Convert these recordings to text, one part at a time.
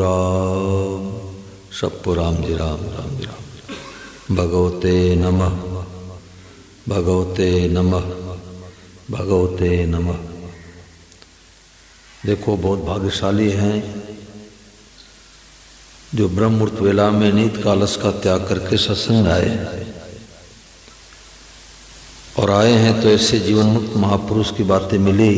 राम सप्पु राम जी राम राम जी राम। भगवते नमः भगवते नमः भगवते नमः। देखो बहुत भाग्यशाली हैं जो ब्रह्म मुहूर्त वेला में नीत कालस का त्याग करके सत्संग आए और आए हैं तो ऐसे जीवन मुक्त महापुरुष की बातें मिली।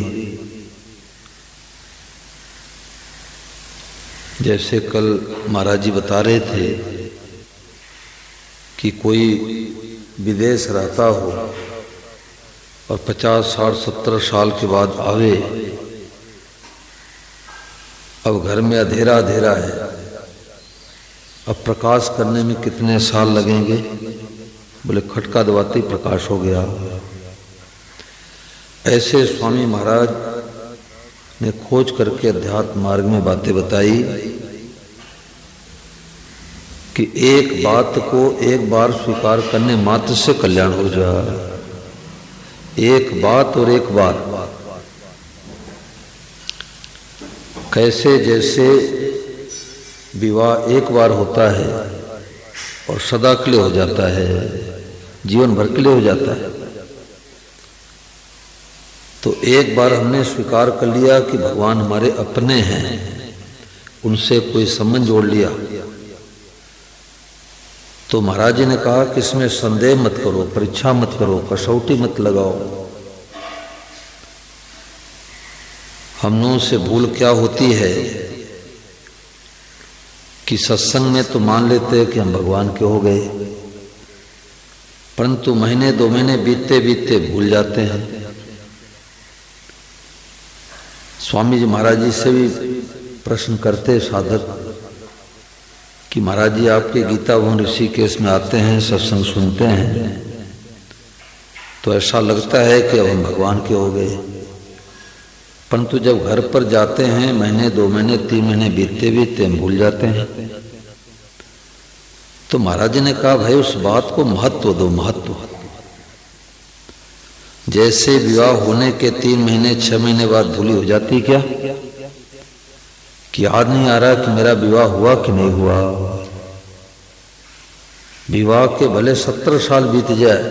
जैसे कल महाराज जी बता रहे थे कि कोई विदेश रहता हो और 50, 60, 70 साल के बाद आवे, अब घर में अंधेरा अंधेरा है, अब प्रकाश करने में कितने साल लगेंगे? बोले खटका दबाते ही प्रकाश हो गया। ऐसे स्वामी महाराज ने खोज करके अध्यात्म मार्ग में बातें बताई कि एक बात को एक बार स्वीकार करने मात्र से कल्याण हो जाए। एक बात और एक बार कैसे? जैसे विवाह एक बार होता है और सदा के लिए हो जाता है, जीवन भर के लिए हो जाता है। तो एक बार हमने स्वीकार कर लिया कि भगवान हमारे अपने हैं, उनसे कोई संबंध जोड़ लिया, तो महाराज जी ने कहा कि इसमें संदेह मत करो, परीक्षा मत करो, कसौटी मत लगाओ। हम लोगों से भूल क्या होती है कि सत्संग में तो मान लेते हैं कि हम भगवान के हो गए, परंतु महीने 2 महीने बीतते बीतते भूल जाते हैं। स्वामी जी महाराज जी से भी प्रश्न करते साधक कि महाराज जी आपके गीता भवन ऋषिकेश में आते हैं, सत्संग सुनते हैं, तो ऐसा लगता है कि अब हम भगवान के हो गए, परंतु जब घर पर जाते हैं महीने 2 महीने 3 महीने बीतते बीतते हम भूल जाते हैं। तो महाराज जी ने कहा भाई उस बात को महत्व दो, महत्व। जैसे विवाह होने के 3 महीने 6 महीने बाद भूली हो जाती क्या कि याद नहीं आ रहा कि मेरा विवाह हुआ कि नहीं हुआ। विवाह के भले 70 साल बीत जाए,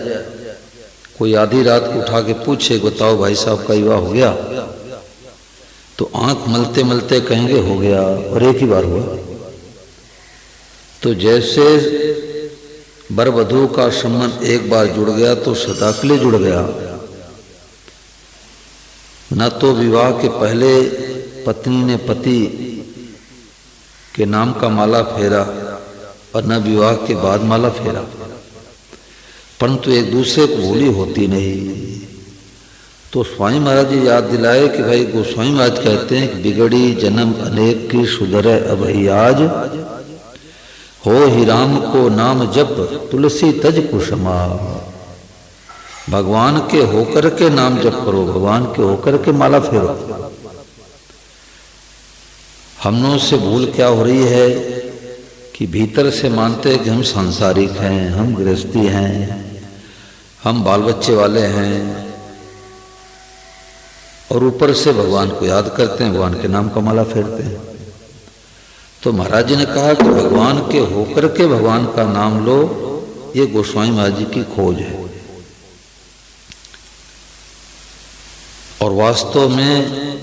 कोई आधी रात को उठा के पूछे बताओ भाई साहब का विवाह हो गया, तो आंख मलते मलते कहेंगे हो गया, और एक ही बार हुआ। तो जैसे वर वधू का संबंध एक बार जुड़ गया तो सदा के लिए जुड़ गया। न तो विवाह के पहले पत्नी ने पति के नाम का माला फेरा और न विवाह के बाद माला फेरा, परंतु एक दूसरे को भूली होती नहीं। तो स्वामी महाराज जी याद दिलाए कि भाई गोस्वामी महाराज कहते हैं कि बिगड़ी जन्म अनेक की सुधरे अब ही आज, हो ही राम को नाम जप तुलसी तज कुसुमा। भगवान के होकर के नाम जप करो, भगवान के होकर के माला फेरो। हम लोगों से भूल क्या हो रही है कि भीतर से मानते हैं कि हम सांसारिक हैं, हम गृहस्थी हैं, हम बाल बच्चे वाले हैं, और ऊपर से भगवान को याद करते हैं, भगवान के नाम का माला फेरते हैं। तो महाराज जी ने कहा कि भगवान के होकर के भगवान का नाम लो, ये गोस्वामी महाराज जी की खोज है। और वास्तव में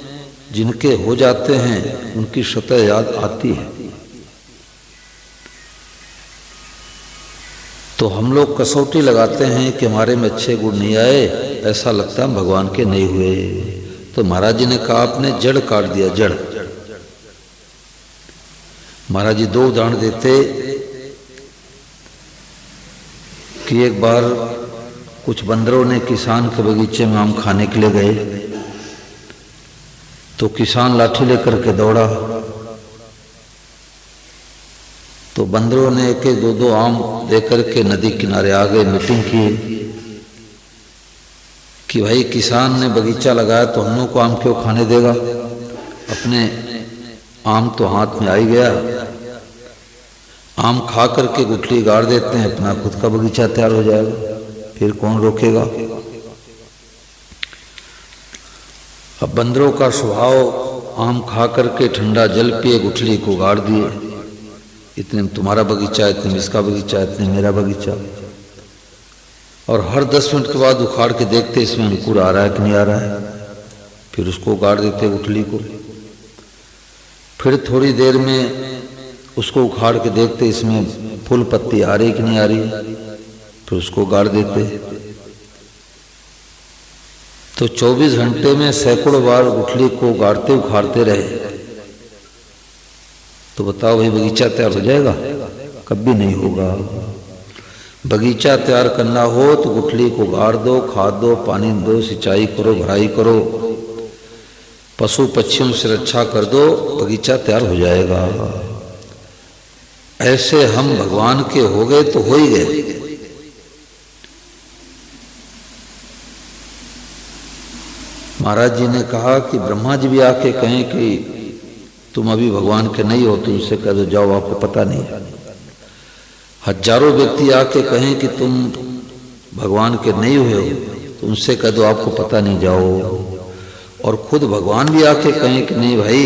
जिनके हो जाते हैं उनकी सतह याद आती है। तो हम लोग कसौटी लगाते हैं कि हमारे में अच्छे गुण नहीं आए, ऐसा लगता है भगवान के नहीं हुए। तो महाराज जी ने कहा आपने जड़ काट दिया, जड़। महाराज जी 2 उदाहरण देते कि एक बार कुछ बंदरों ने किसान के बगीचे में आम खाने के लिए गए, तो किसान लाठी लेकर के दौड़ा, तो बंदरों ने 1-1, 2-2 आम लेकर के नदी किनारे आ गए, मीटिंग की कि भाई किसान ने बगीचा लगाया तो हम लोग को आम क्यों खाने देगा, अपने आम तो हाथ में आ ही गया, आम खा करके गुठली गाड़ देते हैं, अपना खुद का बगीचा तैयार हो जाएगा, फिर कौन रोकेगा। अब बंदरों का स्वभाव आम खा करके ठंडा जल पिए, गुठली को गाड़ दिए। इतने में तुम्हारा बगीचा, इतने में इसका बगीचा, इतने में मेरा बगीचा। और हर 10 मिनट के बाद उखाड़ के देखते इसमें अंकुर आ रहा है कि नहीं आ रहा है, फिर उसको गाड़ देते गुठली को। फिर थोड़ी देर में उसको उखाड़ के देखते इसमें फूल पत्ती आ रही कि नहीं आ रही, फिर उसको गाड़ देते। तो 24 घंटे में सैकड़ों बार गुठली को गाड़ते उखाड़ते रहे, तो बताओ भाई बगीचा तैयार हो जाएगा? कभी नहीं होगा। बगीचा तैयार करना हो तो गुठली को गाड़ दो, खाद दो, पानी दो, सिंचाई करो, भराई करो, पशु पक्षियों से रक्षा कर दो, बगीचा तैयार हो जाएगा। ऐसे हम भगवान के हो गए तो हो ही गए। महाराज जी ने कहा कि ब्रह्मा जी भी आके कहें कि तुम अभी भगवान के नहीं हो, तो उनसे कह दो जाओ आपको पता नहीं है। हजारों व्यक्ति आके कहें कि तुम भगवान के नहीं हुए हो, तो उनसे कह दो आपको पता नहीं, जाओ। और खुद भगवान भी आके कहें कि नहीं भाई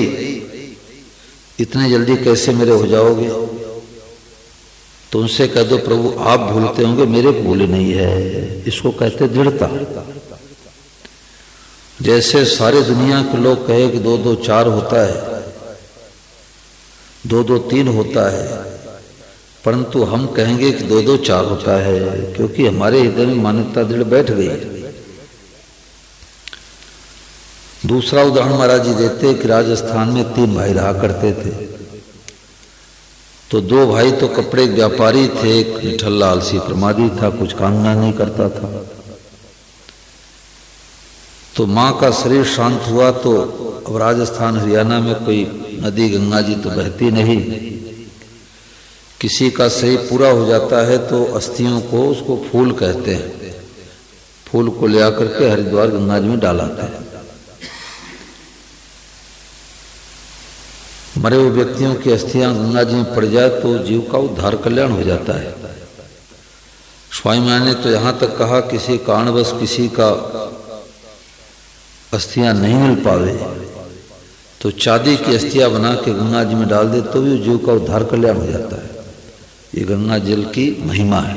इतने जल्दी कैसे मेरे हो जाओगे, तो उनसे कह दो प्रभु आप भूलते होंगे, मेरे को भूले नहीं है। इसको कहते दृढ़ता। जैसे सारे दुनिया के लोग कहे कि 2 2 4 होता है, 2 2 3 होता है, परंतु हम कहेंगे कि 2 2 4 होता है, क्योंकि हमारे हृदय में मान्यता दृढ़ बैठ गई है। दूसरा उदाहरण महाराज जी देते कि राजस्थान में 3 भाई रहा करते थे। तो 2 भाई तो कपड़े के व्यापारी थे, एक निठल्ला आलसी प्रमादी था, कुछ काम नहीं करता था। तो माँ का शरीर शांत हुआ, तो अब राजस्थान हरियाणा में कोई नदी गंगा जी तो बहती नहीं। किसी का शरीर पूरा हो जाता है तो अस्थियों को, उसको फूल कहते हैं, फूल को ले आकर के हरिद्वार गंगा जी में डालाते हैं। मरे हुए व्यक्तियों की अस्थियां गंगा जी में पड़ जाए तो जीव का उद्धार कल्याण हो जाता है। स्वामी महाराज ने तो यहां तक कहा किसी कारणवश किसी का अस्थियां नहीं मिल पावे तो चांदी की अस्थियां बना के गंगा जी में डाल दे तो भी जीव का उद्धार कल्याण हो जाता है। ये गंगा जल की महिमा है।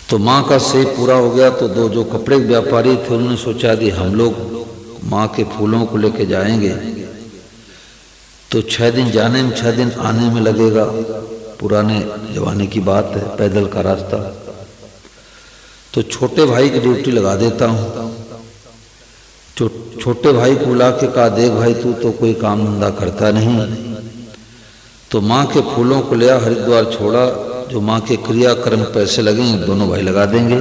तो माँ का सही पूरा हो गया तो 2 जो कपड़े के व्यापारी थे उन्होंने सोचा कि हम लोग माँ के फूलों को लेके जाएंगे तो 6 दिन जाने में 6 दिन आने में लगेगा। पुराने जमाने की बात है, पैदल का रास्ता। तो छोटे भाई की ड्यूटी लगा देता हूँ। छोटे भाई को बुला के कहा देख भाई तू तो कोई काम धंधा करता नहीं, तो माँ के फूलों को लिया, हरिद्वार छोड़ा, जो माँ के क्रियाक्रम पैसे लगेंगे दोनों भाई लगा देंगे।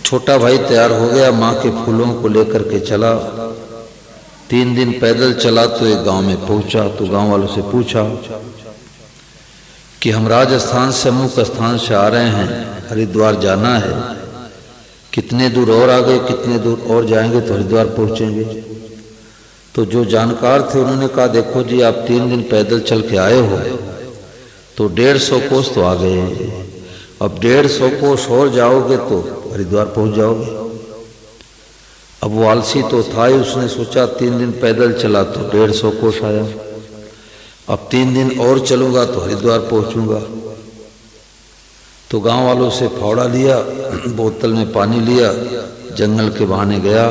छोटा भाई तैयार हो गया, माँ के फूलों को लेकर के चला। 3 दिन पैदल चला तो एक गांव में पहुंचा तो गांव वालों से पूछा कि हम राजस्थान से अमुक स्थान से आ रहे हैं, हरिद्वार जाना है, कितने दूर और आगे, कितने दूर और जाएंगे तो हरिद्वार पहुंचेंगे। तो जो जानकार थे उन्होंने कहा देखो जी आप 3 दिन पैदल चल के आए हो तो 150 कोस तो आ गए, अब 150 कोस और जाओगे तो हरिद्वार पहुंच जाओगे। अब वो आलसी तो था ही, उसने सोचा 3 दिन पैदल चला तो 150 कोस आया, अब 3 दिन और चलूंगा तो हरिद्वार पहुंचूंगा। तो गांव वालों से फावड़ा लिया, बोतल में पानी लिया, जंगल के बहाने गया,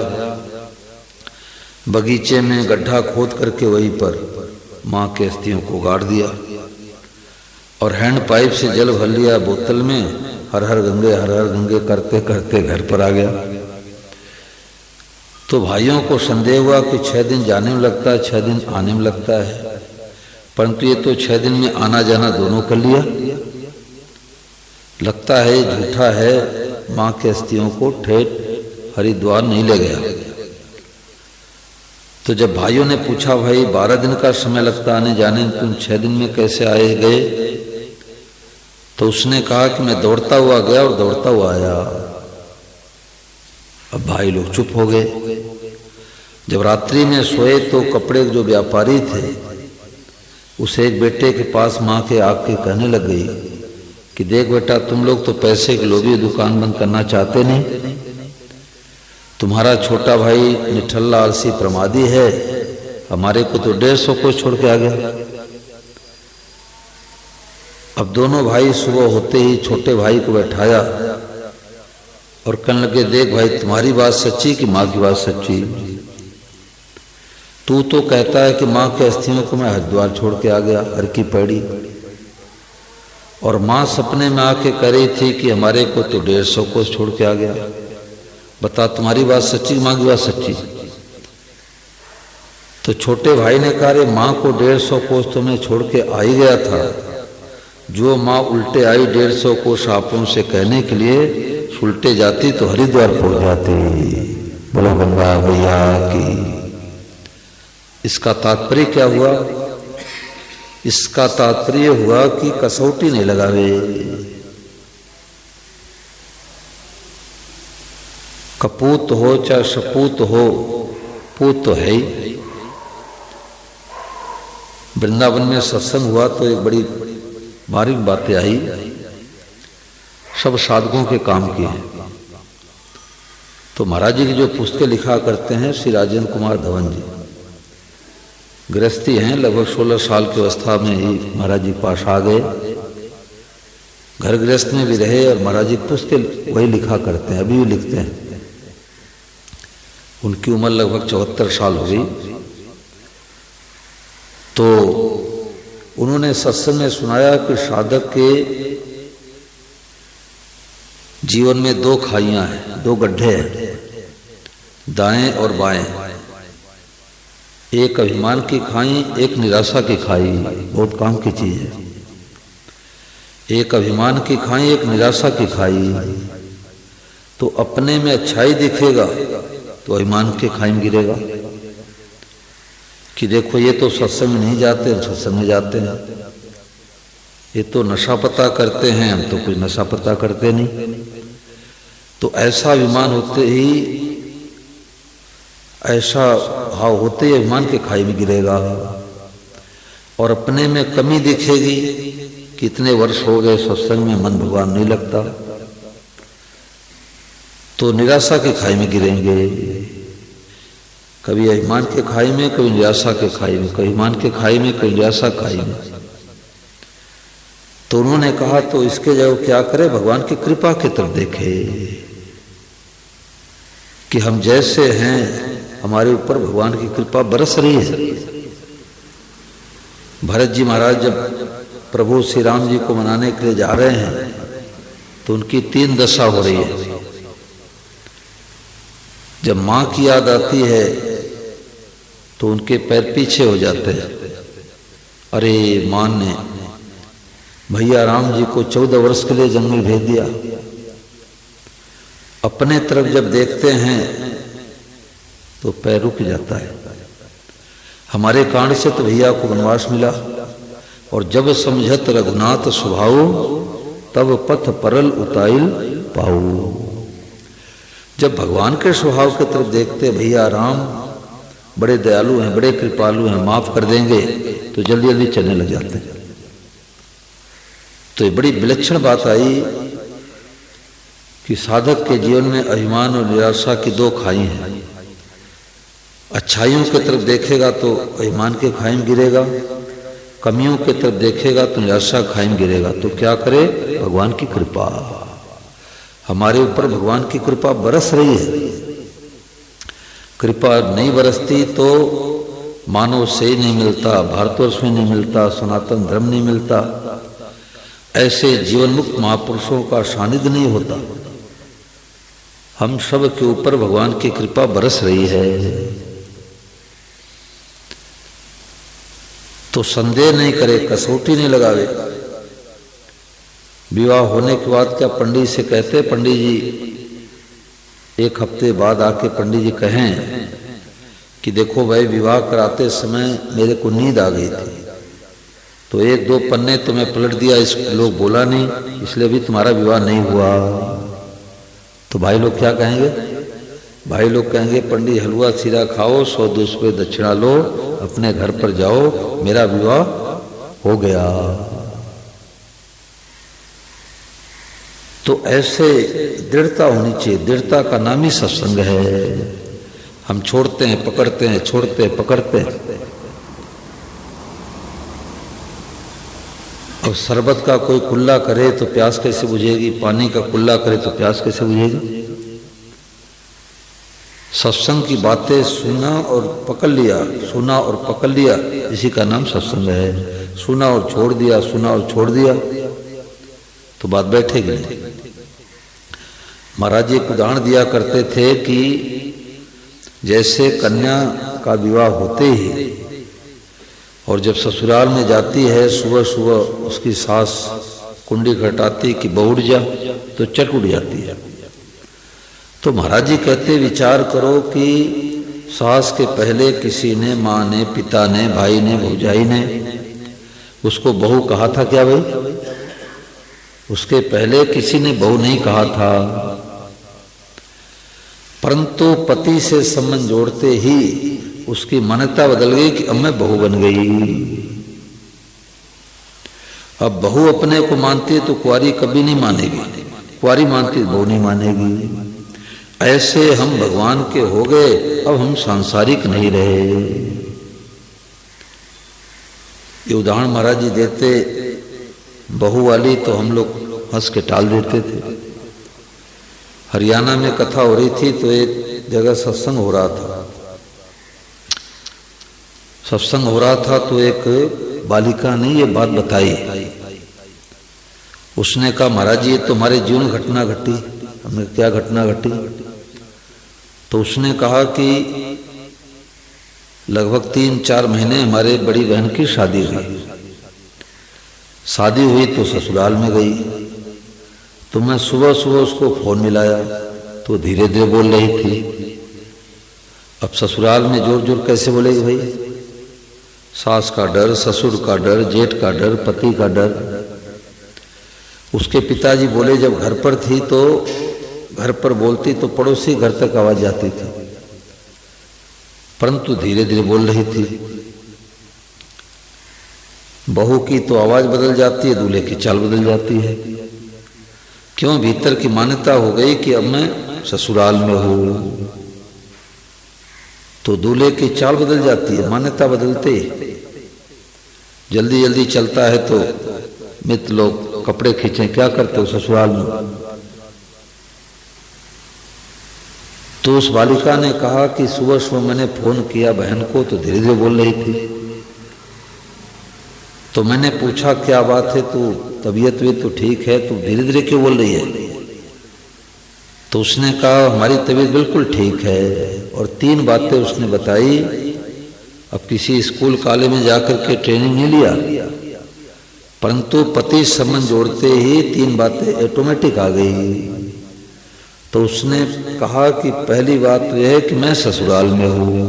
बगीचे में गड्ढा खोद करके वहीं पर माँ के अस्थियों को गाड़ दिया और हैंड पाइप से जल भर लिया बोतल में, हर हर गंगे करते करते घर पर आ गया। तो भाइयों को संदेह हुआ कि 6 दिन जाने में लगता है, 6 दिन आने में लगता है, परंतु ये तो 6 दिन में आना जाना दोनों कर लिया, लगता है झूठा है, माँ के अस्थियों को ठेठ हरिद्वार नहीं ले गया। तो जब भाइयों ने पूछा भाई 12 दिन का समय लगता आने जाने में, तुम 6 दिन में कैसे आए गए, तो उसने कहा कि मैं दौड़ता हुआ गया और दौड़ता हुआ आया। अब भाई लोग चुप हो गए। जब रात्रि में सोए तो कपड़े जो व्यापारी थे उस एक बेटे के पास माँ के आके कहने लग गई कि देख बेटा तुम लोग तो पैसे के लोभी दुकान बंद करना चाहते नहीं, तुम्हारा छोटा भाई निठल्ला आलसी प्रमादी है, हमारे को तो 150 कोस छोड़ के आ गया। अब दोनों भाई सुबह होते ही छोटे भाई को बैठाया और कहने लगे, देख भाई, तुम्हारी बात सच्ची कि माँ की बात सच्ची? तू तो कहता है कि माँ के अस्थियों को मैं हरिद्वार छोड़ के आ गया, हर की पैड़ी, और माँ सपने में आके कह रही थी कि हमारे को तो 150 कोस छोड़ के आ गया। बता, तुम्हारी बात सच्ची, माँ की बात सच्ची? तो छोटे भाई ने कहा, रे माँ को 150 कोस तो मैं छोड़ के आ ही गया था। जो माँ उल्टे आई 150 कोस आपों से कहने के लिए, उल्टे जाती तो हरिद्वार पहुंच जाती। बोलो गंगा भैया की। इसका तात्पर्य क्या हुआ? इसका तात्पर्य हुआ कि कसौटी नहीं लगावे। कपूत हो चाहे सपूत हो, पूत तो है ही। वृंदावन में सत्संग हुआ तो एक बड़ी बारीक बातें आई, सब साधकों के काम की है। तो महाराज जी की जो पुस्तकें लिखा करते हैं श्री राजेंद्र कुमार धवन जी, गृहस्थी हैं, लगभग 16 साल की अवस्था में ही महाराज जी पास आ गए। घर गृहस्थ में भी रहे और महाराज जी पुस्तकें वही लिखा करते हैं, अभी भी लिखते हैं। उनकी उम्र लगभग 74 साल हो गई। तो उन्होंने सत्संग में सुनाया कि साधक के जीवन में 2 खाइयां हैं, 2 गड्ढे हैं, दाएं और बाएं। एक अभिमान की खाई, एक निराशा की खाई। बहुत काम की चीज है। एक अभिमान की खाई, एक निराशा की खाई। तो अपने में अच्छाई दिखेगा तो अभिमान के खाई में गिरेगा कि देखो ये तो सत्संग में नहीं जाते, सत्संग में जाते हैं। ये तो नशा पता करते हैं, हम तो कुछ नशा पता करते नहीं। तो ऐसा अभिमान होते ही, ऐसा भाव होते ही अभिमान के खाई में गिरेगा और अपने में कमी दिखेगी। कितने वर्ष हो गए सत्संग में, मन भगवान नहीं लगता, तो निराशा के खाई में गिरेंगे। कभी अभिमान के खाई में, कभी निराशा के खाई में, कभी अभिमान के खाई में, कभी निराशा खाई में। तो उन्होंने कहा, तो इसके जब क्या करे, भगवान की कृपा की तरफ देखे कि हम जैसे हैं हमारे ऊपर भगवान की कृपा बरस रही है। भरत जी महाराज जब प्रभु श्री राम जी को मनाने के लिए जा रहे हैं तो उनकी 3 दशा हो रही है। जब मां की याद आती है तो उनके पैर पीछे हो जाते हैं। अरे मां ने भैया राम जी को 14 वर्ष के लिए जंगल भेज दिया। अपने तरफ जब देखते हैं तो पैर रुक जाता है। हमारे कांड से तो भैया को वनवास मिला, और जब समझत रघुनाथ स्वभाव, तब पथ परल उताइल पाऊ। जब भगवान के स्वभाव की तरफ देखते, भैया राम बड़े दयालु हैं, बड़े कृपालु हैं, माफ कर देंगे, तो जल्दी जल्दी चलने लग जाते हैं। तो ये बड़ी विलक्षण बात आई कि साधक के जीवन में अभिमान और निराशा की 2 खाई हैं। अच्छाइयों की तरफ देखेगा तो अभिमान के खाई में गिरेगा, कमियों की तरफ देखेगा तो निराशा खाई में गिरेगा। तो क्या करे, भगवान की कृपा। हमारे ऊपर भगवान की कृपा बरस रही है। कृपा नहीं बरसती तो मानव से ही नहीं मिलता, भारतवर्ष में नहीं मिलता, सनातन धर्म नहीं मिलता, ऐसे जीवन मुक्त महापुरुषों का सानिध्य नहीं होता। हम सब के ऊपर भगवान की कृपा बरस रही है। तो संदेह नहीं करे, कसौटी नहीं लगावे। विवाह होने के बाद क्या पंडित से कहते, पंडित जी 1 हफ्ते बाद आके पंडित जी कहें कि देखो भाई, विवाह कराते समय मेरे को नींद आ गई थी, तो 1-2 पन्ने तो मैं पलट दिया, इस लोग बोला नहीं, इसलिए भी तुम्हारा विवाह नहीं हुआ। तो भाई लोग क्या कहेंगे? भाई लोग कहेंगे, पंडित हलवा सीरा खाओ, 100-200 रुपये दक्षिणा लो, अपने घर पर जाओ, मेरा विवाह हो गया। तो ऐसे दृढ़ता होनी चाहिए। दृढ़ता का नाम ही सत्संग है। हम छोड़ते हैं, पकड़ते हैं, छोड़ते हैं, पकड़ते हैं। और शरबत का कोई कुल्ला करे तो प्यास कैसे बुझेगी, पानी का कुल्ला करे तो प्यास कैसे बुझेगी। सत्संग की बातें सुना और पकड़ लिया, सुना और पकड़ लिया, इसी का नाम सत्संग है। सुना और छोड़ दिया, सुना और छोड़ दिया तो बात बैठेगी नहीं। महाराज जी एक उदाहरण दिया करते थे कि जैसे कन्या का विवाह होते ही और जब ससुराल में जाती है, सुबह सुबह उसकी सास कुंडी खटाती कि बहू उठ जा, तो चट उठ जाती है। तो महाराज जी कहते विचार करो कि सास के पहले किसी ने, माँ ने, पिता ने, भाई ने, भौजाई ने उसको बहू कहा था क्या भाई? उसके पहले किसी ने बहू नहीं कहा था। परंतु पति से संबंध जोड़ते ही उसकी मान्यता बदल गई कि अब मैं बहू बन गई। अब बहू अपने को मानती है तो कुंवारी कभी नहीं मानेगी, कुंवारी मानती है बहू नहीं मानेगी। ऐसे हम भगवान के हो गए, अब हम सांसारिक नहीं रहे। ये उदाहरण महाराज जी देते बहू वाली तो हम लोग हंस के टाल देते थे। हरियाणा में कथा हो रही थी तो एक जगह सत्संग हो रहा था। सत्संग हो रहा था तो एक बालिका ने ये बात बताई। उसने कहा महाराज जी ये तो हमारे जीवन घटना घटी। हमने क्या घटना घटी? तो उसने कहा कि लगभग 3-4 महीने हमारे बड़ी बहन की शादी हुई। शादी हुई तो ससुराल में गई तो मैं सुबह सुबह उसको फोन मिलाया तो धीरे धीरे बोल रही थी। अब ससुराल में जोर जोर कैसे बोलेगी भाई? सास का डर, ससुर का डर, जेठ का डर, पति का डर। उसके पिताजी बोले जब घर पर थी तो घर पर बोलती तो पड़ोसी घर तक आवाज जाती थी, परंतु धीरे धीरे बोल रही थी। बहू की तो आवाज बदल जाती है, दूल्हे की चाल बदल जाती है। क्यों? भीतर की मान्यता हो गई कि अब मैं ससुराल में हूं। तो दूल्हे की चाल बदल जाती है। मान्यता बदलते जल्दी जल्दी चलता है तो मित्र लोग कपड़े खींचे, क्या करते हो ससुराल में? तो उस बालिका ने कहा कि सुबह सुबह मैंने फोन किया बहन को तो धीरे धीरे बोल रही थी। तो मैंने पूछा क्या बात है, तो तबीयत भी तो ठीक है, तो धीरे धीरे क्यों बोल रही है? तो उसने कहा हमारी तबीयत बिल्कुल ठीक है। और 3 बातें उसने बताई। अब किसी स्कूल कॉलेज में जाकर के ट्रेनिंग नहीं लिया, परंतु पति संबंध जोड़ते ही 3 बातें ऑटोमेटिक आ गई। तो उसने कहा कि पहली बात तो यह है कि मैं ससुराल में हूं।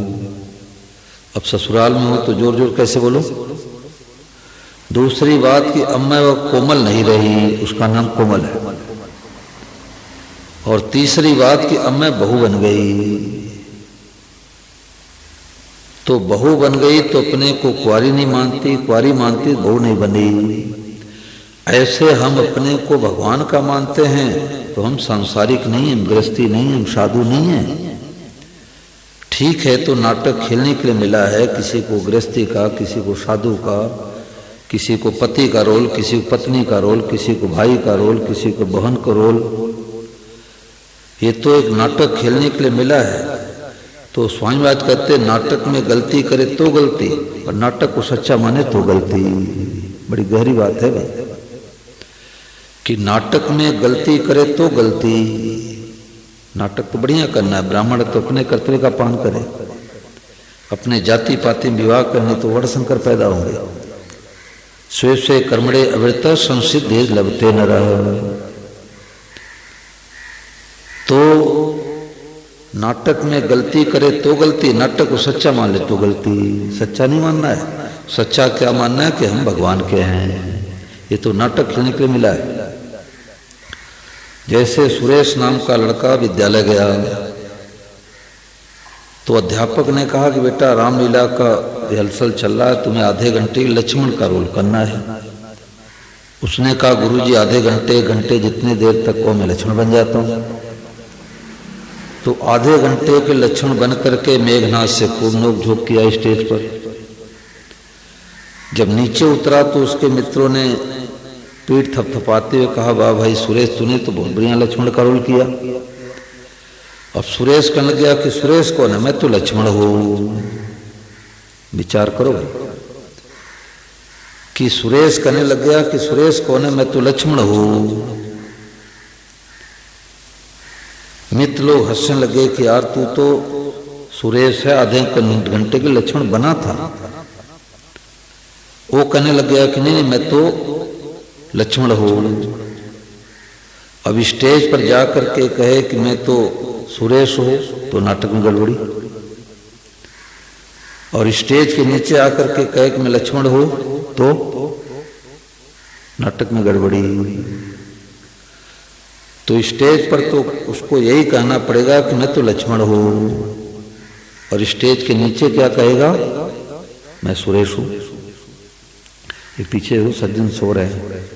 अब ससुराल में हूं तो जोर जोर कैसे बोलूं? दूसरी बात कि अब मैं वो कोमल नहीं रही, उसका नाम कोमल है। और तीसरी बात कि अब मैं बहू बन गई। तो बहू बन गई तो अपने को कुंवारी नहीं मानती, कुंवारी मानती बहू नहीं बनी। ऐसे हम अपने को भगवान का मानते हैं तो हम सांसारिक नहीं, हम गृहस्थी नहीं, हम साधु नहीं हैं। ठीक है, तो नाटक खेलने के लिए मिला है, किसी को गृहस्थी का, किसी को साधु का, किसी को पति का रोल, किसी को पत्नी का रोल, किसी को भाई का रोल, किसी को बहन का रोल। ये तो एक नाटक खेलने के लिए मिला है। तो स्वामीवाद कहते नाटक में गलती करे तो गलती, और नाटक को सच्चा माने तो गलती। बड़ी गहरी बात है भाई कि नाटक में गलती करे तो गलती। नाटक तो बढ़िया करना है, ब्राह्मण तो अपने कर्तव्य का पालन करे। अपने जाति पाति में विवाह करने तो वर्णशंकर पैदा होंगे। स्वे स्वे कर्मणे अवृत संसिद्धि लभते नरः। तो नाटक में गलती करे तो गलती, नाटक को सच्चा मान ले तो गलती। सच्चा नहीं मानना है। सच्चा क्या मानना है कि हम भगवान के हैं। ये तो नाटक खेलने के लिए मिला है। जैसे सुरेश नाम का लड़का विद्यालय गया तो अध्यापक ने कहा कि बेटा रामलीला का रिहर्सल चल रहा है, तुम्हें आधे घंटे लक्ष्मण का रोल करना है। उसने कहा गुरुजी आधे घंटे एक घंटे जितनी देर तक वो मैं लक्ष्मण बन जाता हूं। तो आधे घंटे के लक्ष्मण बन करके मेघनाथ से खूब नोक-झोंक किया स्टेज पर। जब नीचे उतरा तो उसके मित्रों ने पीठ थपथपाते हुए कहा, वाह भाई सुरेश, तूने तो बहुत बढ़िया लक्ष्मण का रोल किया। अब सुरेश कहने लग गया कि सुरेश कौन है, मैं तो लक्ष्मण हूं। विचार करो कि सुरेश कहने लग गया कि सुरेश कौन है, मैं तो लक्ष्मण हूं। मित्र लोग हंसने लगे कि यार तू तो सुरेश है, आधे घंटे के लक्ष्मण बना था। वो कहने लग गया कि नहीं मैं तो लक्ष्मण हूं। अब स्टेज पर जाकर के कहे कि मैं तो सुरेश हूं, तो नाटक में गड़बड़ी। और स्टेज के नीचे आकर के कहे कि मैं लक्ष्मण हूं, तो नाटक में गड़बड़ी। तो स्टेज पर तो उसको यही कहना पड़ेगा कि मैं तो लक्ष्मण हूं, और स्टेज के नीचे क्या कहेगा, मैं सुरेश हूं। ये पीछे वो सज्जन सो रहे हैं,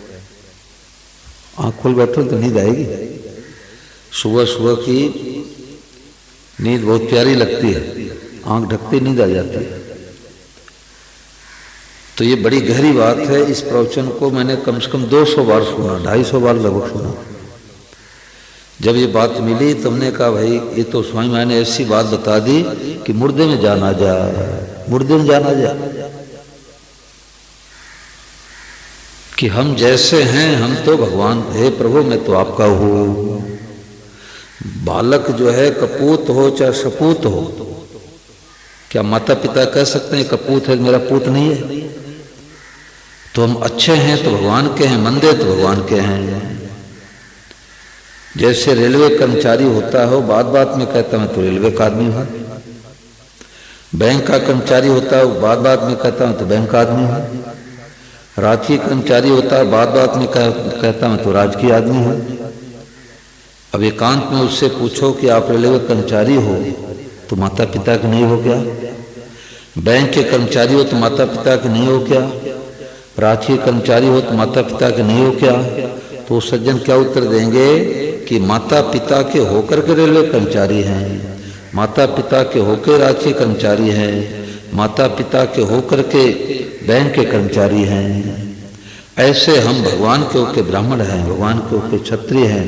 आंख खोल बैठो तो नींद आएगी। सुबह सुबह की नींद बहुत प्यारी लगती है, आंख ढकते नींद आ जाती है। तो ये बड़ी गहरी बात है। इस प्रवचन को मैंने कम से कम 200 बार सुना, 250 बार लगभग सुना। जब ये बात मिली तो हमने कहा भाई ये तो स्वामी महाराज ने ऐसी बात बता दी कि मुर्दे में जाना जा, मुर्दे में जाना जा, कि हम जैसे हैं हम तो भगवान, हे प्रभु मैं तो आपका हूं। बालक जो है कपूत हो चाहे सपूत हो, क्या माता पिता कह सकते हैं कपूत है मेरा पूत नहीं है? तो हम अच्छे हैं तो भगवान के हैं, मंदे तो भगवान के हैं। जैसे रेलवे कर्मचारी होता है, बात बात में कहता मैं तो रेलवे का आदमी हूं। बैंक का कर्मचारी होता है, बात बात में कहता मैं तो बैंक का आदमी हूं। राजकीय कर्मचारी होता है, बात बात में कहता मैं तो राजकीय आदमी हूं। अब एकांत में उससे पूछो कि आप रेलवे कर्मचारी हो तो माता पिता के नहीं हो क्या? बैंक के कर्मचारी हो तो माता पिता के नहीं हो क्या? राजकीय कर्मचारी हो तो माता पिता के नहीं हो क्या? तो सज्जन क्या उत्तर देंगे कि माता पिता के होकर के रेलवे कर्मचारी हैं, माता पिता के होकर राजकीय कर्मचारी हैं, माता पिता के होकर के बैंक के कर्मचारी हैं। ऐसे हम भगवान के होके ब्राह्मण हैं, भगवान के होके क्षत्रिय हैं,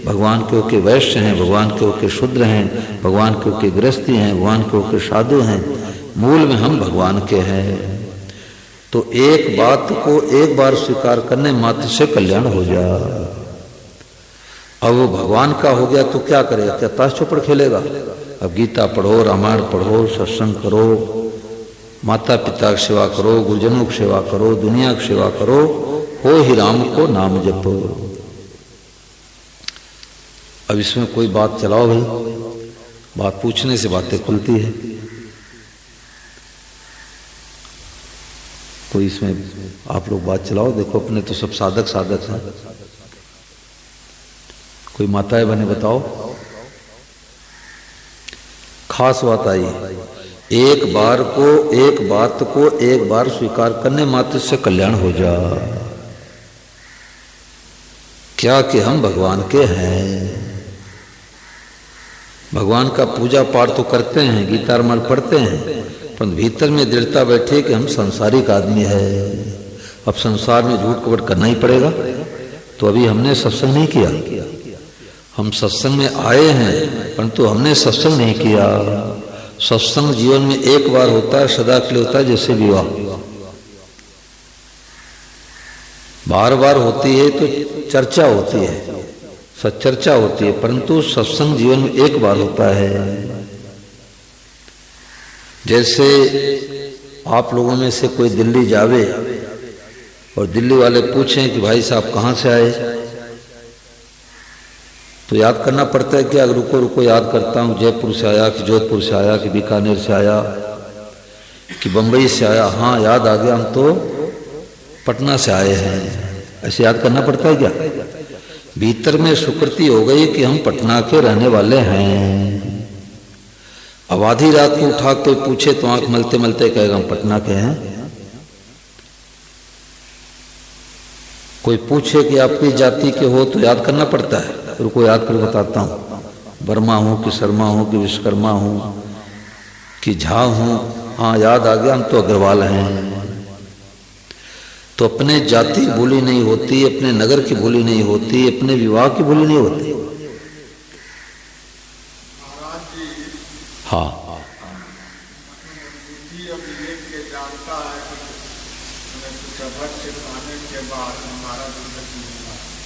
भगवान के होके वैश्य हैं, भगवान के होके शूद्र हैं, भगवान के होके गृहस्थी हैं, भगवान के होके साधु हैं। मूल में हम भगवान के हैं। तो एक बात को एक बार स्वीकार करने मात्र से कल्याण हो जा। अब वो भगवान का हो गया तो क्या करेगा? क्या ताश चौपड़ खेलेगा? अब गीता पढ़ो, रामायण पढ़ो, सत्संग करो, माता पिता की सेवा करो, गुरुजनों की सेवा करो, दुनिया की सेवा करो, हो ही राम को नाम जपो। अब इसमें कोई बात चलाओ भाई, बात पूछने से बातें खुलती है। कोई इसमें आप लोग बात चलाओ, देखो अपने तो सब साधक साधक हैं। कोई माताएं बने बताओ। खास बात आई, एक बात को एक बार स्वीकार करने मात्र से कल्याण हो जा। क्या कि हम भगवान के हैं। भगवान का पूजा पाठ तो करते हैं, गीता रामायण पढ़ते हैं, पर भीतर में दृढ़ता बैठे कि हम संसारिक आदमी है। अब संसार में झूठ कपट करना ही पड़ेगा। तो अभी हमने सत्संग नहीं किया, हम सत्संग में आए हैं परंतु हमने सत्संग नहीं किया। सत्संग जीवन में एक बार होता है, सदा के लिए होता है, जैसे विवाह बार बार होती है तो चर्चा होती है, सच्चर्चा होती है, परंतु सत्संग जीवन में एक बार होता है। जैसे आप लोगों में से कोई दिल्ली जावे और दिल्ली वाले पूछें कि भाई साहब कहाँ से आए, तो याद करना पड़ता है कि अगर रुको रुको याद करता हूँ, जयपुर से आया कि जोधपुर से आया कि बीकानेर से आया कि बंबई से आया। हाँ याद आ गया, हम तो पटना से आए हैं। ऐसे याद करना पड़ता है क्या? भीतर में स्वीकृति हो गई कि हम पटना के रहने वाले हैं। अब आधी रात को उठा के पूछे तो आंख मलते मलते कहेगा हम पटना के हैं। कोई पूछे कि आप किस जाति के हो तो याद करना पड़ता है। रुको याद कर बताता हूँ, वर्मा हूँ कि शर्मा हूँ कि विश्वकर्मा हूँ कि झा हूँ। हाँ याद आ गया, हम तो अग्रवाल हैं। तो अपने जाति की बोली नहीं होती, अपने नगर की बोली नहीं होती, अपने विवाह की बोली नहीं होती। हाँ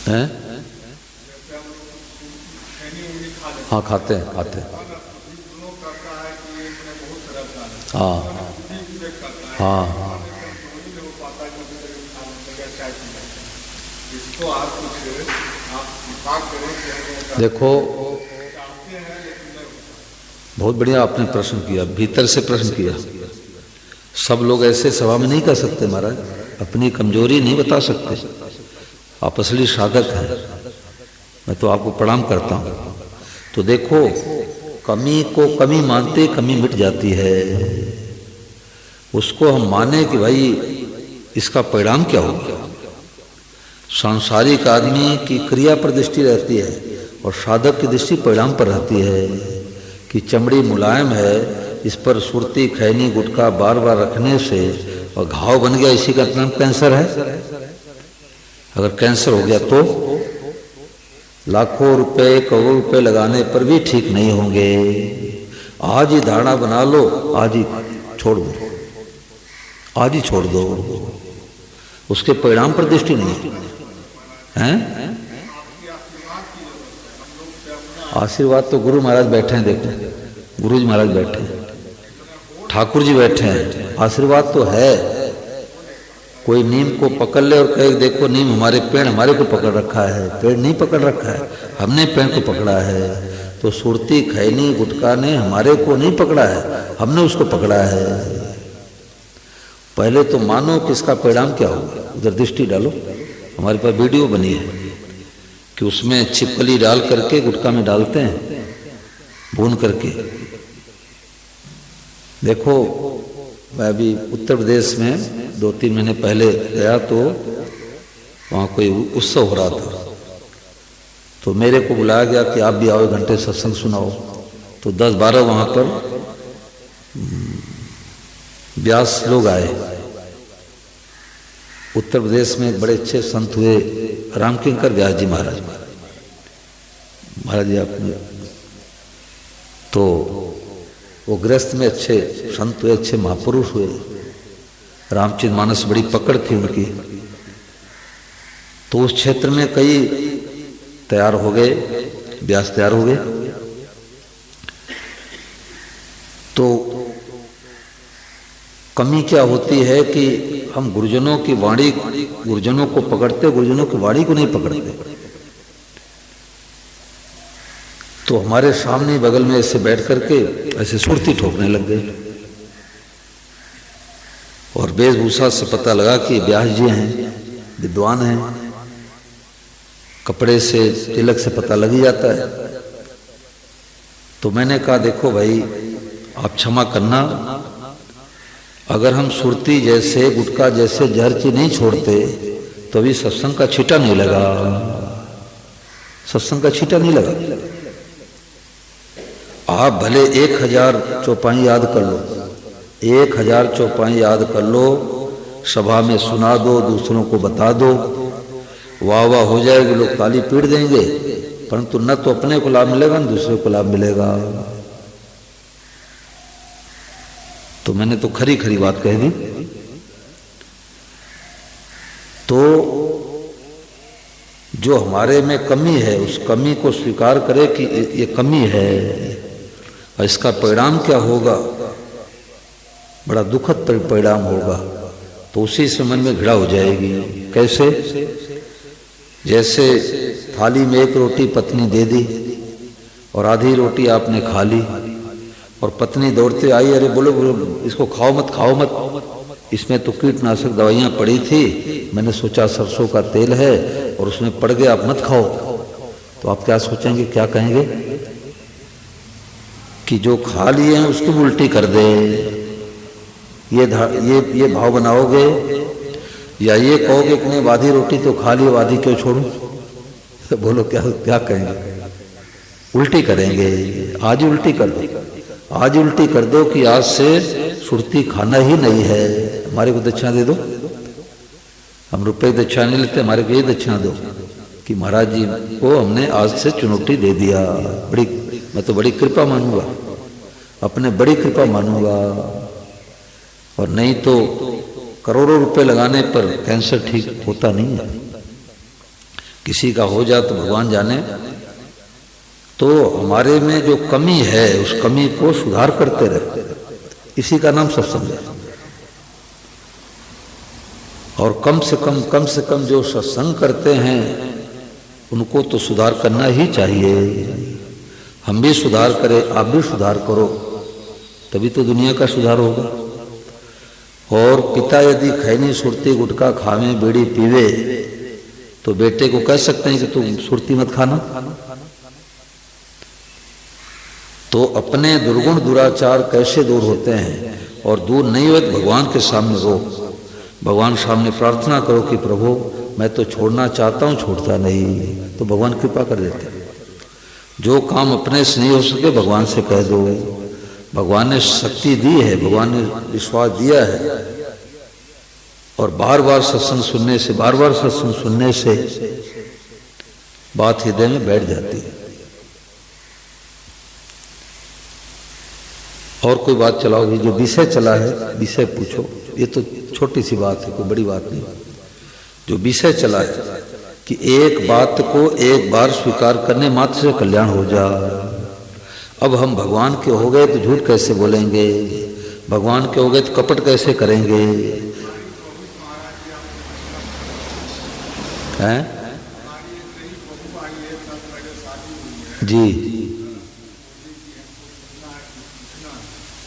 हैं? हाँ खाते हैं, खाते हैं। हाँ हाँ देखो, बहुत बढ़िया आपने प्रश्न किया, भीतर से प्रश्न किया। सब लोग ऐसे सभा में नहीं कर सकते महाराज, अपनी कमजोरी नहीं बता सकते। आप असली साधक हैं, मैं तो आपको प्रणाम करता हूँ। तो देखो, कमी को कमी मानते कमी मिट जाती है। उसको हम माने कि भाई इसका परिणाम क्या होगा। सांसारिक आदमी की क्रिया पर दृष्टि रहती है और साधक की दृष्टि परिणाम पर रहती है कि चमड़ी मुलायम है, इस पर सुरती खैनी गुटखा बार बार रखने से और घाव बन गया, इसी का नाम कैंसर है। अगर कैंसर हो गया तो लाखों रुपए करोड़ रुपए लगाने पर भी ठीक नहीं होंगे। आज ही धारणा बना लो, आज ही छोड़ दो, आज ही छोड़ दो, उसके परिणाम पर दृष्टि नहीं है। आशीर्वाद तो गुरु महाराज बैठे हैं, देखो गुरु जी महाराज बैठे हैं, ठाकुर जी बैठे हैं, आशीर्वाद तो है। कोई नीम को पकड़ ले और कहे देखो नीम हमारे पेड़ हमारे को पकड़ रखा है, पेड़ नहीं पकड़ रखा है, हमने पेड़ को पकड़ा है। तो सुरती खैनी गुटका ने हमारे को नहीं पकड़ा है, हमने उसको पकड़ा है। पहले तो मानो कि इसका परिणाम क्या होगा, उधर दृष्टि डालो। हमारे पास वीडियो बनी है कि उसमें छिपकली डाल करके गुटखा में डालते हैं, भून करके। देखो, मैं अभी उत्तर प्रदेश में 2-3 महीने पहले गया तो वहाँ कोई उत्सव हो रहा था, तो मेरे को बुलाया गया कि आप भी आओ, 1 घंटे सत्संग सुनाओ। तो 10-12 वहाँ पर व्यास लोग आए। उत्तर प्रदेश में बड़े अच्छे संत हुए रामकिंकर व्यास जी महाराज जी आपने, तो वो गृहस्थ में अच्छे संत हुए, अच्छे महापुरुष हुए। रामचरितमानस बड़ी पकड़ थी उनकी। तो उस क्षेत्र में कई तैयार हो गए, व्यास तैयार हो गए। तो कमी क्या होती है कि हम गुरुजनों की वाणी, गुरुजनों को पकड़ते, गुरुजनों की वाणी को नहीं पकड़ते। तो हमारे सामने बगल में ऐसे बैठ करके ऐसे सुरती ठोकने लग गए और वेशभूषा से पता लगा कि व्यास जी हैं, विद्वान हैं। कपड़े से तिलक से पता लग ही जाता है। तो मैंने कहा देखो भाई, आप क्षमा करना, अगर हम सुरती जैसे गुटखा जैसे जहर चीज नहीं छोड़ते तो अभी सत्संग का छींटा नहीं लगा, सत्संग का छींटा नहीं लगा। आप भले 1000 चौपाई याद कर लो, 1000 चौपाई याद कर लो, सभा में सुना दो, दूसरों को बता दो, वाह वाह हो जाएगी, लोग ताली पीट देंगे, परंतु न तो अपने को लाभ मिलेगा न दूसरे को लाभ मिलेगा। तो मैंने तो खरी खरी बात कह दी। तो जो हमारे में कमी है उस कमी को स्वीकार करे कि ये कमी है और इसका परिणाम क्या होगा, बड़ा दुखद परिणाम होगा। तो उसी से मन में घृणा हो जाएगी। कैसे? जैसे थाली में 1 रोटी पत्नी दे दी और आधी रोटी आपने खा ली और पत्नी दौड़ते आई, अरे बोलो बोलो इसको खाओ मत, खाओ मत, इसमें तो कीटनाशक दवाइयाँ पड़ी थी, मैंने सोचा सरसों का तेल है और उसमें पड़ गया, आप मत खाओ। तो आप क्या सोचेंगे, क्या कहेंगे कि जो खा लिए हैं उसकी उल्टी कर दे। ये भाव बनाओगे या ये कहोगे कि नहीं आधी रोटी तो खा ली, आधी क्यों छोड़ूं? तो बोलो क्या क्या कहेंगे? उल्टी करेंगे। आज उल्टी कर दो, आज उल्टी कर दो कि आज से सुरती खाना ही नहीं है। हमारे को दक्षिणा दे दो, हम रुपए दक्षिणा नहीं लेते, हमारे को ये दक्षिणा दो कि महाराज जी को हमने आज से चुनौती दे दिया। बड़ी, मैं तो बड़ी कृपा मानूंगा, अपने बड़ी कृपा मानूंगा। और नहीं तो करोड़ों रुपए लगाने पर कैंसर ठीक होता नहीं है। किसी का हो जाए तो भगवान जाने। तो हमारे में जो कमी है उस कमी को सुधार करते रहे, इसी का नाम सत्संग है। और कम से कम जो सत्संग करते हैं उनको तो सुधार करना ही चाहिए। हम भी सुधार करें, आप भी सुधार करो, तभी तो दुनिया का सुधार होगा। और पिता यदि खैनी सुरती गुटखा खावे बीड़ी पीवे तो बेटे को कह सकते हैं कि तुम सुरती मत खाना। तो अपने दुर्गुण दुराचार कैसे दूर होते हैं? और दूर नहीं हुए तो भगवान के सामने रो, भगवान सामने प्रार्थना करो कि प्रभु मैं तो छोड़ना चाहता हूं, छोड़ता नहीं, तो भगवान कृपा कर देते हैं। जो काम अपने से नहीं हो सके भगवान से कह दो। भगवान ने शक्ति दी है, भगवान ने विश्वास दिया है। और बार बार सत्संग सुनने से, बार बार सत्संग सुनने से बात हृदय में बैठ जाती है। और कोई बात चलाओ, जो विषय चला है विषय पूछो। ये तो छोटी सी बात है, कोई बड़ी बात नहीं। जो विषय चला है कि एक बात को एक बार स्वीकार करने मात्र से कल्याण हो जाए। अब हम भगवान के हो गए तो झूठ कैसे बोलेंगे? भगवान के हो गए तो कपट कैसे करेंगे? हैं? जी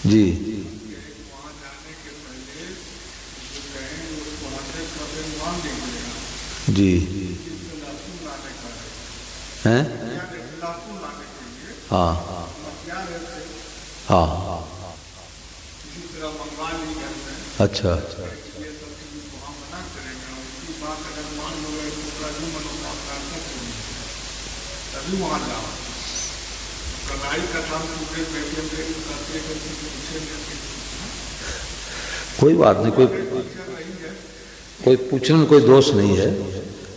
जी जी हैं? हाँ हाँ, अच्छा कोई बात नहीं, कोई पूछने में कोई दोष नहीं है।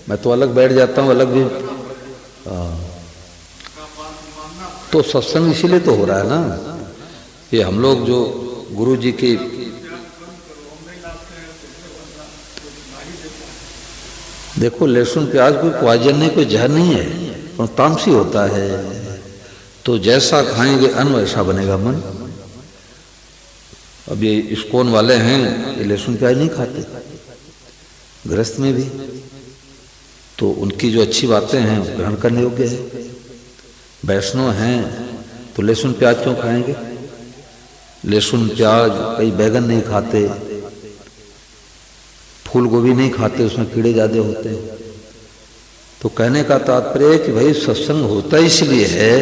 मैं तो अलग बैठ जाता हूँ, अलग भी। तो सत्संग इसीलिए तो हो रहा है ना। ये हम लोग जो गुरु जी की, देखो लहसुन प्याज कोई पॉइजन नहीं, कोई जहर नहीं है, और तामसी होता है। तो जैसा खाएंगे अन्न वैसा बनेगा मन। अब ये इस्कॉन वाले हैं, ये लहसुन प्याज नहीं खाते, गृहस्थ में भी। तो उनकी जो अच्छी बातें हैं ग्रहण करने योग्य है। वैष्णव हैं तो लहसुन प्याज क्यों खाएंगे? लहसुन प्याज, कई बैगन नहीं खाते, फूल गोभी नहीं खाते, उसमें कीड़े ज्यादा होते हैं। तो कहने का तात्पर्य है कि भाई सत्संग होता इसलिए है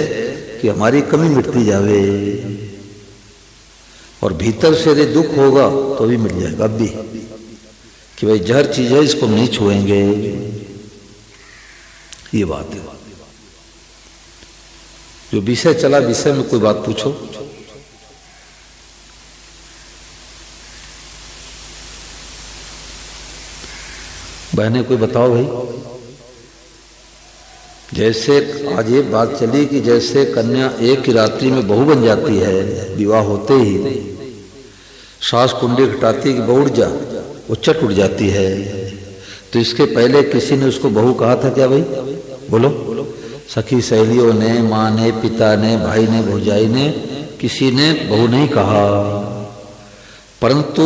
कि हमारी कमी मिटती जावे। और भीतर से यदि दुख होगा तो भी मिट जाएगा। अब भी कि भाई जहर चीज है, इसको नहीं छुएंगे, ये बात है। जो विषय चला, विषय में कोई बात पूछो। बहने कोई बताओ भाई। जैसे आज ये बात चली कि जैसे कन्या एक ही रात्रि में बहू बन जाती है, विवाह होते ही सास कुंडी घटाती कि बहू उठ जा, वो चट उठ जाती है। तो इसके पहले किसी ने उसको बहू कहा था क्या भाई? बोलो। सखी सहेलियों ने, माँ ने, पिता ने, भाई ने, भौजाई ने, किसी ने बहू नहीं कहा। परंतु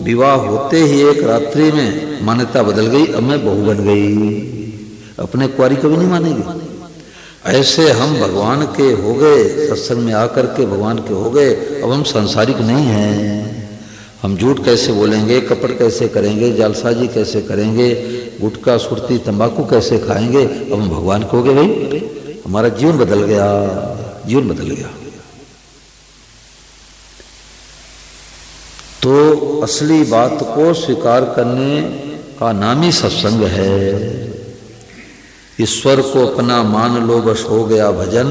विवाह होते ही एक रात्रि में मान्यता बदल गई, अब मैं बहू बन गई। अपने कुंवारी कभी नहीं मानेगी। ऐसे हम भगवान के हो गए, सत्संग में आकर के भगवान के हो गए, अब हम सांसारिक नहीं हैं। हम झूठ कैसे बोलेंगे, कपट कैसे करेंगे, जालसाजी कैसे करेंगे, गुटखा सुरती तंबाकू कैसे खाएंगे? अब हम भगवान के हो गए भाई। हमारा जीवन बदल गया, जीवन बदल गया। तो असली बात को स्वीकार करने का नाम ही सत्संग है। ईश्वर को अपना मान लो बस हो गया भजन।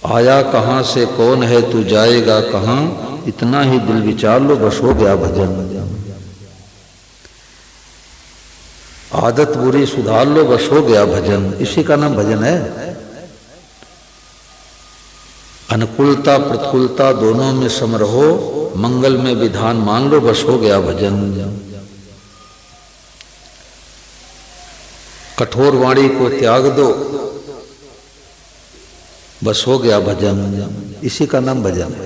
आया कहाँ से कौन है तू जाएगा कहाँ, इतना ही दिल विचार लो बस हो गया भजन। आदत बुरी सुधार लो बस हो गया भजन, इसी का नाम भजन है। अनुकूलता प्रतिकूलता दोनों में सम रहो, मंगल में विधान मान लो बस हो गया भजन। कठोर वाणी को त्याग दो बस हो गया भजन, इसी का नाम भजन है।